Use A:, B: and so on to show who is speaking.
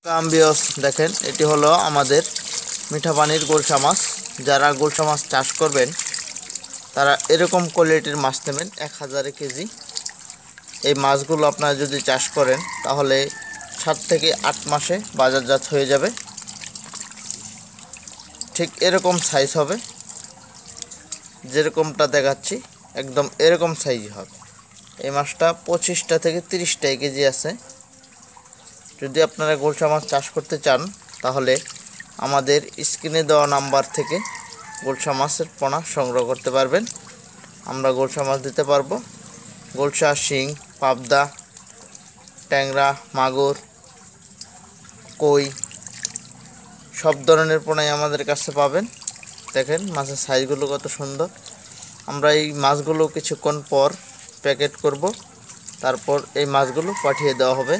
A: কাম্বিয়স দেখেন, এটি হলো আমাদের মিঠা পানির গোলসা মাছ। যারা গোলসা মাছ চাষ করবেন তারা এরকম কোয়ালিটির মাছ নেবেন 1000 কেজি। এই মাছগুলো আপনারা যদি চাষ করেন তাহলে 7 থেকে 8 মাসে বাজারজাত হয়ে যাবে। ঠিক এরকম সাইজ হবে, যেরকমটা দেখাচ্ছি একদম এরকম সাইজ হবে। এই মাছটা 25টা থেকে 30টা কেজি আছে। যদি আপনারা গোলসা মাছ চাষ করতে চান তাহলে আমাদের স্ক্রিনে দেওয়া নাম্বার থেকে গোলসা মাছের পোনা সংগ্রহ করতে পারবেন। আমরা গোলসা মাছ দিতে পারবো। গোলসা, শিং, পাবদা, ট্যাংরা, মাগুর, কই সব ধরনের পোনাই আমাদের কাছে পাবেন। দেখেন মাছের সাইজগুলো কত সুন্দর। আমরা এই মাছগুলো কিছুক্ষণ পর প্যাকেট করব, তারপর এই মাছগুলো পাঠিয়ে দেওয়া হবে।